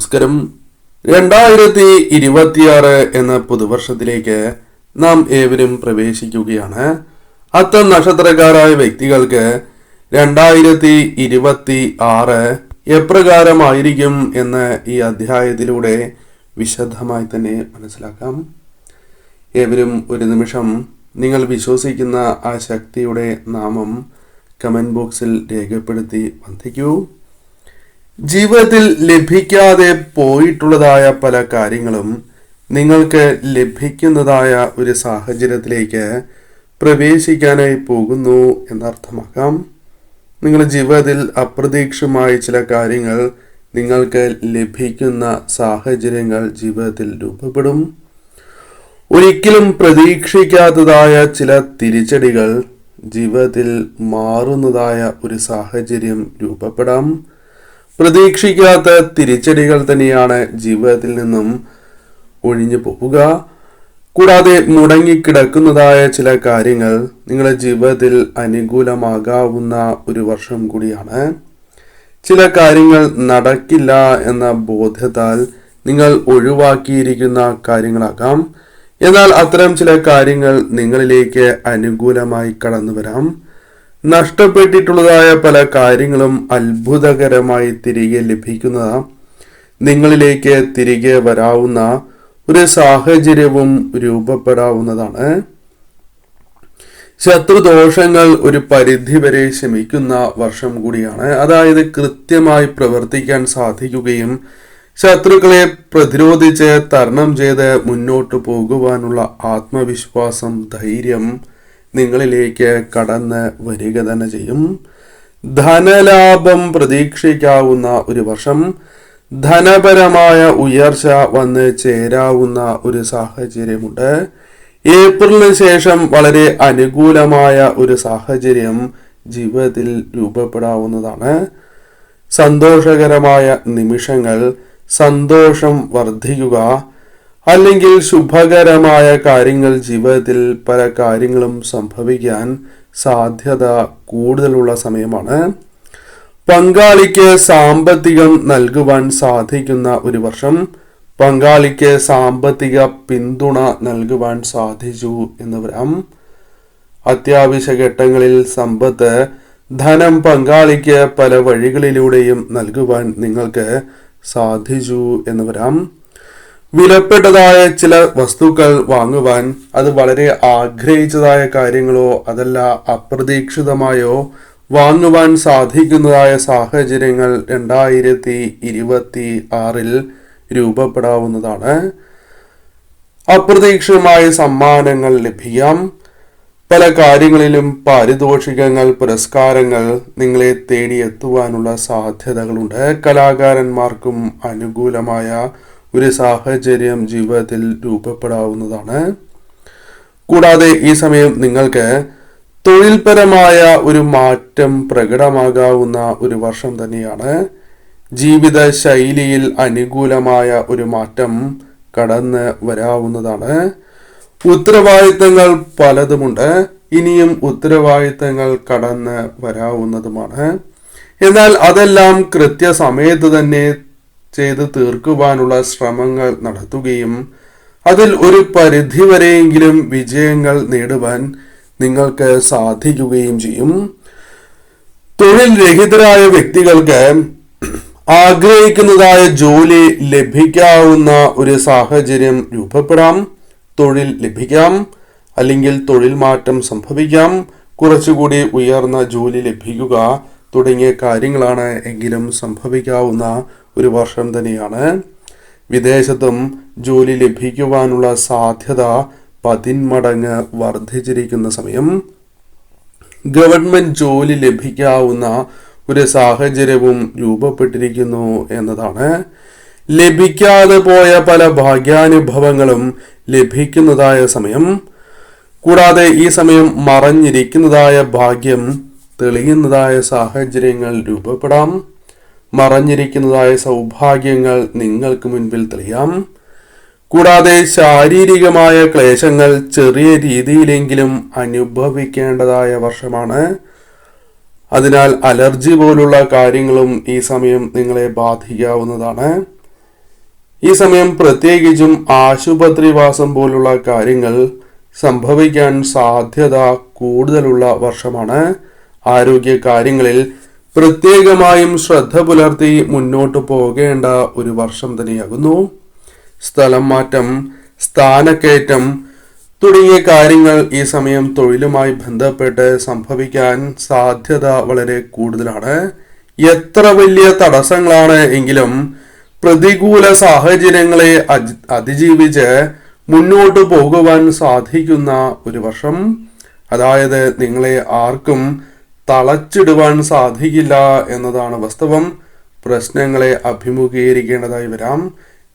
നമസ്കാരം. 2026 എന്ന പുതുവർഷത്തിലേക്ക് നാം ഏവരും പ്രവേശിക്കുകയാണ്. അത്തം നക്ഷത്രക്കാരായ വ്യക്തികൾക്ക് 2026 എപ്രകാരമായിരിക്കും എന്ന് ഈ അധ്യായത്തിലൂടെ വിശദമായി തന്നെ മനസ്സിലാക്കാം. ഏവരും ഒരു നിമിഷം നിങ്ങൾ വിശ്വസിക്കുന്ന ആ ശക്തിയുടെ നാമം കമന്റ് ബോക്സിൽ രേഖപ്പെടുത്തി വന്ദിക്കൂ. ജീവിതത്തിൽ ലഭിക്കാതെ പോയിട്ടുള്ളതായ പല കാര്യങ്ങളും നിങ്ങൾക്ക് ലഭിക്കുന്നതായ ഒരു സാഹചര്യത്തിലേക്ക് പ്രവേശിക്കാനായി പോകുന്നു എന്നർത്ഥമാക്കാം. നിങ്ങളുടെ ജീവിതത്തിൽ അപ്രതീക്ഷിതമായ ചില കാര്യങ്ങൾ നിങ്ങൾക്ക് ലഭിക്കുന്ന സാഹചര്യങ്ങൾ ജീവിതത്തിൽ രൂപപ്പെടും. ഒരിക്കലും പ്രതീക്ഷിക്കാത്തതായ ചില തിരിച്ചടികൾ ജീവിതത്തിൽ മാറുന്നതായ ഒരു സാഹചര്യം രൂപപ്പെടാം. പ്രതീക്ഷിക്കാത്ത തിരിച്ചടികൾ തന്നെയാണ് ജീവിതത്തിൽ നിന്നും ഒഴിഞ്ഞു പോവുക. കൂടാതെ മുടങ്ങിക്കിടക്കുന്നതായ ചില കാര്യങ്ങൾ നിങ്ങളുടെ ജീവിതത്തിൽ അനുകൂലമാകാവുന്ന ഒരു വർഷം കൂടിയാണ്. ചില കാര്യങ്ങൾ നടക്കില്ല എന്ന ബോധ്യത്താൽ നിങ്ങൾ ഒഴിവാക്കിയിരിക്കുന്ന കാര്യങ്ങളാകാം. എന്നാൽ അത്തരം ചില കാര്യങ്ങൾ നിങ്ങളിലേക്ക് അനുകൂലമായി കടന്നു വരാം. നഷ്ടപ്പെട്ടിട്ടുള്ളതായ പല കാര്യങ്ങളും അത്ഭുതകരമായി തിരികെ ലഭിക്കുന്ന, നിങ്ങളിലേക്ക് തിരികെ വരാവുന്ന ഒരു സാഹചര്യവും രൂപപ്പെടാവുന്നതാണ്. ശത്രുദോഷങ്ങൾ ഒരു പരിധിവരെ ശമിക്കുന്ന വർഷം കൂടിയാണ്. അതായത് കൃത്യമായി പ്രവർത്തിക്കാൻ സാധിക്കുകയും ശത്രുക്കളെ പ്രതിരോധിച്ച് തരണം ചെയ്ത് മുന്നോട്ട് പോകുവാനുള്ള ആത്മവിശ്വാസം, ധൈര്യം നിങ്ങളിലേക്ക് കടന്ന് വരിക തന്നെ ചെയ്യും. ധനലാഭം പ്രതീക്ഷിക്കാവുന്ന ഒരു വർഷം. ധനപരമായ ഉയർച്ച വന്ന് ചേരാവുന്ന ഒരു സാഹചര്യമുണ്ട്. ഏപ്രിലിന് ശേഷം വളരെ അനുകൂലമായ ഒരു സാഹചര്യം ജീവിതത്തിൽ രൂപപ്പെടാവുന്നതാണ്. സന്തോഷകരമായ നിമിഷങ്ങൾ, സന്തോഷം വർദ്ധിക്കുക, അല്ലെങ്കിൽ ശുഭകരമായ കാര്യങ്ങൾ, ജീവിതത്തിൽ പല കാര്യങ്ങളും സംഭവിക്കാൻ സാധ്യത കൂടുതലുള്ള സമയമാണ്. പങ്കാളിക്ക് സാമ്പത്തികം നൽകുവാൻ സാധിക്കുന്ന ഒരു വർഷം. പങ്കാളിക്ക് സാമ്പത്തിക പിന്തുണ നൽകുവാൻ സാധിച്ചു എന്ന് വരാം. അത്യാവശ്യ ഘട്ടങ്ങളിൽ സമ്പത്ത്, ധനം പങ്കാളിക്ക് പല വഴികളിലൂടെയും നൽകുവാൻ നിങ്ങൾക്ക് സാധിച്ചു എന്ന് വരാം. വിലപ്പെട്ടതായ ചില വസ്തുക്കൾ വാങ്ങുവാൻ, അത് വളരെ ആഗ്രഹിച്ചതായ കാര്യങ്ങളോ അതല്ല അപ്രതീക്ഷിതമായോ വാങ്ങുവാൻ സാധിക്കുന്നതായ സാഹചര്യങ്ങൾ 2026 രൂപപ്പെടാവുന്നതാണ്. അപ്രതീക്ഷിതമായ സമ്മാനങ്ങൾ ലഭിക്കാം. പല കാര്യങ്ങളിലും പാരിതോഷികങ്ങൾ, പുരസ്കാരങ്ങൾ നിങ്ങളെ തേടിയെത്തുവാനുള്ള സാധ്യതകളുണ്ട്. കലാകാരന്മാർക്കും അനുകൂലമായ ഒരു സാഹചര്യം ജീവിതത്തിൽ രൂപപ്പെടാവുന്നതാണ്. കൂടാതെ ഈ സമയം നിങ്ങൾക്ക് തൊഴിൽപരമായ ഒരു മാറ്റം പ്രകടമാകാവുന്ന ഒരു വർഷം തന്നെയാണ്. ജീവിത ശൈലിയിൽ അനുകൂലമായ ഒരു മാറ്റം കടന്ന് വരാവുന്നതാണ്. ഉത്തരവാദിത്തങ്ങൾ പലതുമുണ്ട്. ഇനിയും ഉത്തരവാദിത്തങ്ങൾ കടന്ന് വരാവുന്നതുമാണ്. എന്നാൽ അതെല്ലാം കൃത്യസമയത്ത് തന്നെ ചെയ്ത് തീർക്കുവാനുള്ള ശ്രമങ്ങൾ നടത്തുകയും അതിൽ ഒരു പരിധിവരെയെങ്കിലും വിജയങ്ങൾ നേടുവാൻ നിങ്ങൾക്ക് സാധിക്കുകയും ചെയ്യും. തൊഴിൽ രഹിതരായ വ്യക്തികൾക്ക് ആഗ്രഹിക്കുന്നതായ ജോലി ലഭിക്കാവുന്ന ഒരു സാഹചര്യം രൂപപ്പെടാം. തൊഴിൽ ലഭിക്കാം, അല്ലെങ്കിൽ തൊഴിൽ മാറ്റം സംഭവിക്കാം, കുറച്ചുകൂടി ഉയർന്ന ജോലി ലഭിക്കുക തുടങ്ങിയ കാര്യങ്ങളാണ് എങ്കിലും സംഭവിക്കാവുന്ന ഒരു വർഷം തന്നെയാണ്. വിദേശത്തും ജോലി ലഭിക്കുവാനുള്ള സാധ്യത 10 മടങ്ങ് വർദ്ധിച്ചിരിക്കുന്ന സമയം. ഗവൺമെന്റ് ജോലി ലഭിക്കാവുന്ന ഒരു സാഹചര്യവും രൂപപ്പെട്ടിരിക്കുന്നു എന്നതാണ്. ലഭിക്കാതെ പോയ പല ഭാഗ്യാനുഭവങ്ങളും ലഭിക്കുന്നതായ സമയം. കൂടാതെ ഈ സമയം മറഞ്ഞിരിക്കുന്നതായ ഭാഗ്യം തെളിയുന്നതായ സാഹചര്യങ്ങൾ രൂപപ്പെടാം. മറഞ്ഞിരിക്കുന്നതായ സൗഭാഗ്യങ്ങൾ നിങ്ങൾക്ക് മുൻപിൽ തെളിയാം. കൂടാതെ ശാരീരികമായ ക്ലേശങ്ങൾ ചെറിയ രീതിയിലെങ്കിലും അനുഭവിക്കേണ്ടതായ വർഷമാണ്. അതിനാൽ അലർജി പോലുള്ള കാര്യങ്ങളും ഈ സമയം നിങ്ങളെ ബാധിക്കാവുന്നതാണ്. ഈ സമയം പ്രത്യേകിച്ചും ആശുപത്രിവാസം പോലുള്ള കാര്യങ്ങൾ സംഭവിക്കാൻ സാധ്യത കൂടുതലുള്ള വർഷമാണ്. ആരോഗ്യ കാര്യങ്ങളിൽ പ്രത്യേകമായും ശ്രദ്ധ പുലർത്തി മുന്നോട്ട് പോകേണ്ട ഒരു വർഷം തന്നെയാകുന്നു. സ്ഥലം മാറ്റം, സ്ഥാനക്കയറ്റം തുടങ്ങിയ കാര്യങ്ങൾ ഈ സമയം തൊഴിലുമായി ബന്ധപ്പെട്ട് സംഭവിക്കാൻ സാധ്യത വളരെ കൂടുതലാണ്. എത്ര വലിയ തടസ്സങ്ങളാണ് എങ്കിലും പ്രതികൂല സാഹചര്യങ്ങളെ അതിജീവിച്ച് മുന്നോട്ട് പോകുവാൻ സാധിക്കുന്ന ഒരു വർഷം. അതായത് നിങ്ങളെ ആർക്കും തളച്ചിടുവാൻ സാധിക്കില്ല എന്നതാണ് വാസ്തവം. പ്രശ്നങ്ങളെ അഭിമുഖീകരിക്കേണ്ടതായി വരാം,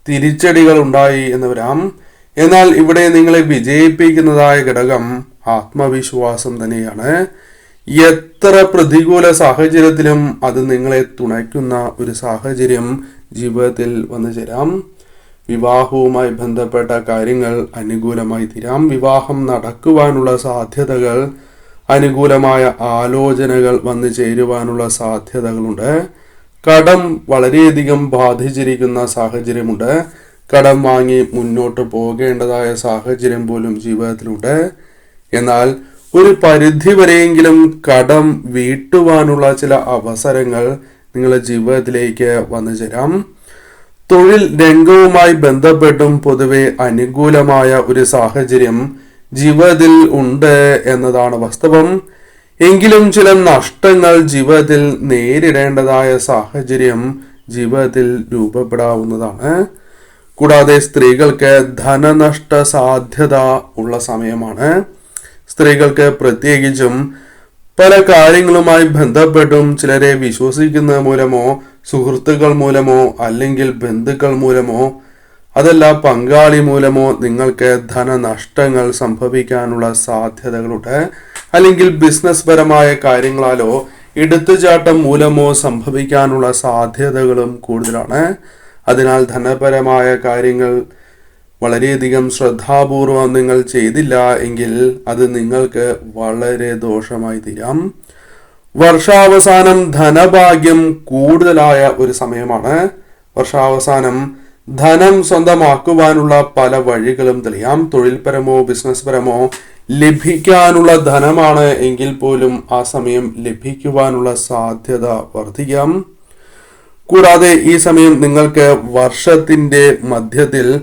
തിരിച്ചടികൾ ഉണ്ടായി എന്ന് വരാം. എന്നാൽ ഇവിടെ നിങ്ങളെ വിജയിപ്പിക്കുന്നതായ ഘടകം ആത്മവിശ്വാസം തന്നെയാണ്. എത്ര പ്രതികൂല സാഹചര്യത്തിലും അത് നിങ്ങളെ തുണയ്ക്കുന്ന ഒരു സാഹചര്യം ജീവിതത്തിൽ വന്നു ചേരാം. വിവാഹവുമായി ബന്ധപ്പെട്ട കാര്യങ്ങൾ അനുകൂലമായി തീരാം. വിവാഹം നടക്കുവാനുള്ള സാധ്യതകൾ, അനുകൂലമായ ആലോചനകൾ വന്നു ചേരുവാനുള്ള സാധ്യതകളുണ്ട്. കടം വളരെയധികം ബാധിച്ചിരിക്കുന്ന സാഹചര്യമുണ്ട്. കടം വാങ്ങി മുന്നോട്ട് പോകേണ്ടതായ സാഹചര്യം പോലും ജീവിതത്തിലുണ്ട്. എന്നാൽ ഒരു പരിധി വരെയെങ്കിലും കടം വീട്ടുവാനുള്ള ചില അവസരങ്ങൾ നിങ്ങളുടെ ജീവിതത്തിലേക്ക് വന്നു ചേരാം. തൊഴിൽ രംഗവുമായി ബന്ധപ്പെട്ടും പൊതുവെ അനുകൂലമായ ഒരു സാഹചര്യം ജീവിതത്തിൽ ഉണ്ട് എന്നതാണ് വാസ്തവം. എങ്കിലും ചില നഷ്ടങ്ങൾ ജീവിതത്തിൽ നേരിടേണ്ടതായ സാഹചര്യം ജീവിതത്തിൽ രൂപപ്പെടാവുന്നതാണ്. കൂടാതെ സ്ത്രീകൾക്ക് ധനനഷ്ട സാധ്യത ഉള്ള സമയമാണ്. സ്ത്രീകൾക്ക് പ്രത്യേകിച്ചും പല കാര്യങ്ങളുമായി ബന്ധപ്പെട്ടും ചിലരെ വിശ്വസിക്കുന്നത് മൂലമോ, സുഹൃത്തുക്കൾ മൂലമോ, അല്ലെങ്കിൽ ബന്ധുക്കൾ മൂലമോ, അതല്ല പങ്കാളി മൂലമോ നിങ്ങൾക്ക് ധനനഷ്ടങ്ങൾ സംഭവിക്കാനുള്ള സാധ്യതകളുണ്ട്. അല്ലെങ്കിൽ ബിസിനസ് പരമായ കാര്യങ്ങളാലോ എടുത്തുചാട്ടം മൂലമോ സംഭവിക്കാനുള്ള സാധ്യതകളും കൂടുതലാണ്. അതിനാൽ ധനപരമായ കാര്യങ്ങൾ വളരെയധികം ശ്രദ്ധാപൂർവം നിങ്ങൾ ചെയ്തില്ല എങ്കിൽ അത് നിങ്ങൾക്ക് വളരെ ദോഷമായി തീരാം. വർഷാവസാനം ധനഭാഗ്യം കൂടുതലായ ഒരു സമയമാണ്. വർഷാവസാനം ധനം സ്വന്തമാക്കുവാനുള്ള പല വഴികളും തെളിയാം. തൊഴിൽപരമോ ബിസിനസ് പരമോ ലഭിക്കാനുള്ള ധനമാണ് എങ്കിൽ പോലും ആ സമയം ലഭിക്കുവാനുള്ള സാധ്യത വർദ്ധിക്കാം. കൂടാതെ ഈ സമയം നിങ്ങൾക്ക് വർഷത്തിന്റെ മധ്യത്തിൽ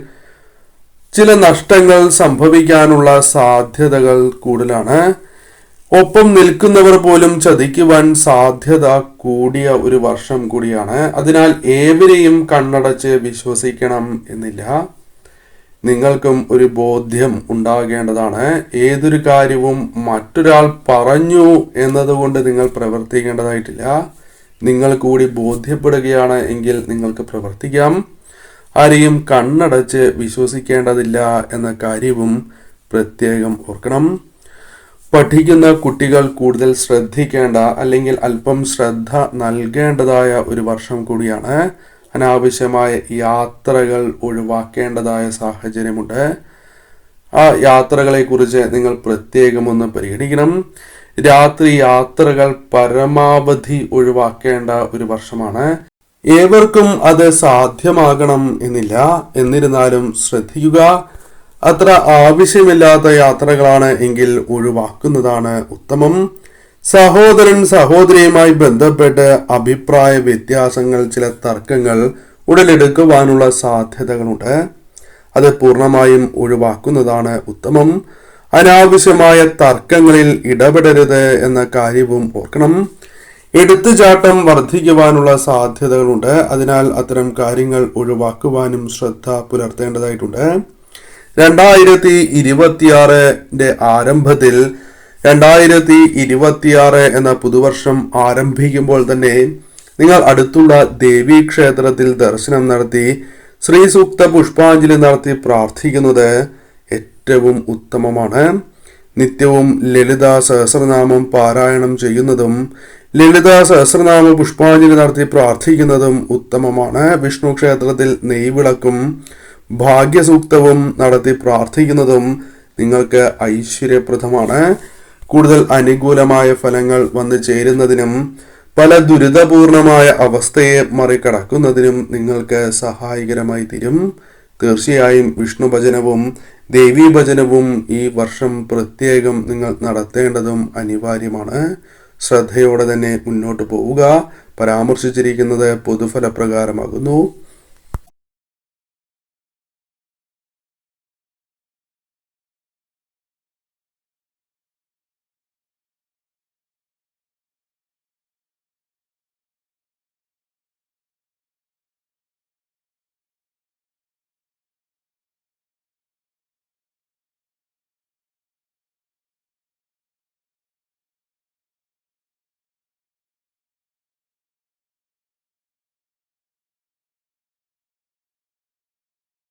ചില നഷ്ടങ്ങൾ സംഭവിക്കാനുള്ള സാധ്യതകൾ കൂടുതലാണ്. ഒപ്പം നിൽക്കുന്നവർ പോലും ചതിക്കുവാൻ സാധ്യത കൂടിയ ഒരു വർഷം കൂടിയാണ്. അതിനാൽ ഏവരെയും കണ്ണടച്ച് വിശ്വസിക്കണം എന്നില്ല. നിങ്ങൾക്കും ഒരു ബോധ്യം ഉണ്ടാകേണ്ടതാണ്. ഏതൊരു കാര്യവും മറ്റൊരാൾ പറഞ്ഞു എന്നതുകൊണ്ട് നിങ്ങൾ പ്രവർത്തിക്കേണ്ടതായിട്ടില്ല. നിങ്ങൾ കൂടി ബോധ്യപ്പെടുകയാണ് എങ്കിൽ നിങ്ങൾക്ക് പ്രവർത്തിക്കാം. ആരെയും കണ്ണടച്ച് വിശ്വസിക്കേണ്ടതില്ല എന്ന കാര്യവും പ്രത്യേകം ഓർക്കണം. പഠിക്കുന്ന കുട്ടികൾ കൂടുതൽ ശ്രദ്ധിക്കേണ്ട, അല്ലെങ്കിൽ അല്പം ശ്രദ്ധ നൽകേണ്ടതായ ഒരു വർഷം കൂടിയാണ്. അനാവശ്യമായ യാത്രകൾ ഒഴിവാക്കേണ്ടതായ സാഹചര്യമുണ്ട്. ആ യാത്രകളെ കുറിച്ച് നിങ്ങൾ പ്രത്യേകം ഒന്ന് പരിഗണിക്കണം. രാത്രി യാത്രകൾ പരമാവധി ഒഴിവാക്കേണ്ട ഒരു വർഷമാണ്. ഏവർക്കും അത് സാധ്യമാകണം എന്നില്ല. എന്നിരുന്നാലും ശ്രദ്ധിക്കുക. അത്ര ആവശ്യമില്ലാത്ത യാത്രകളാണ് എങ്കിൽ ഒഴിവാക്കുന്നതാണ് ഉത്തമം. സഹോദരൻ സഹോദരിയുമായി ബന്ധപ്പെട്ട് അഭിപ്രായ വ്യത്യാസങ്ങൾ, ചില തർക്കങ്ങൾ ഉടലെടുക്കുവാനുള്ള സാധ്യതകളുണ്ട്. അത് പൂർണ്ണമായും ഒഴിവാക്കുന്നതാണ് ഉത്തമം. അനാവശ്യമായ തർക്കങ്ങളിൽ ഇടപെടരുത് എന്ന കാര്യവും ഓർക്കണം. എടുത്തുചാട്ടം വർദ്ധിക്കുവാനുള്ള സാധ്യതകളുണ്ട്. അതിനാൽ അത്തരം കാര്യങ്ങൾ ഒഴിവാക്കുവാനും ശ്രദ്ധ പുലർത്തേണ്ടതായിട്ടുണ്ട്. 2026 ആരംഭത്തിൽ 2026 എന്ന പുതുവർഷം ആരംഭിക്കുമ്പോൾ തന്നെ നിങ്ങൾ അടുത്തുള്ള ദേവീ ക്ഷേത്രത്തിൽ ദർശനം നടത്തി ശ്രീ സൂക്ത പുഷ്പാഞ്ജലി നടത്തി പ്രാർത്ഥിക്കുന്നത് ഏറ്റവും ഉത്തമമാണ്. നിത്യവും ലളിത സഹസ്രനാമം പാരായണം ചെയ്യുന്നതും ലളിത സഹസ്രനാമ പുഷ്പാഞ്ജലി നടത്തി പ്രാർത്ഥിക്കുന്നതും ഉത്തമമാണ്. വിഷ്ണു ക്ഷേത്രത്തിൽ നെയ്വിളക്കും ഭാഗ്യസൂക്തവും നടത്തി പ്രാർത്ഥിക്കുന്നതും നിങ്ങൾക്ക് ഐശ്വര്യപ്രദമാണ്. കൂടുതൽ അനുകൂലമായ ഫലങ്ങൾ വന്നു ചേരുന്നതിനും പല ദുരിതപൂർണമായ അവസ്ഥയെ മറികടക്കുന്നതിനും നിങ്ങൾക്ക് സഹായകരമായി തീരും. തീർച്ചയായും വിഷ്ണു ഭജനവും ദേവീ ഭജനവും ഈ വർഷം പ്രത്യേകം നിങ്ങൾ നടത്തേണ്ടതും അനിവാര്യമാണ്. ശ്രദ്ധയോടെ തന്നെ മുന്നോട്ട് പോവുക. പരാമർശിച്ചിരിക്കുന്നത് പൊതുഫലപ്രകാരമാകുന്നു.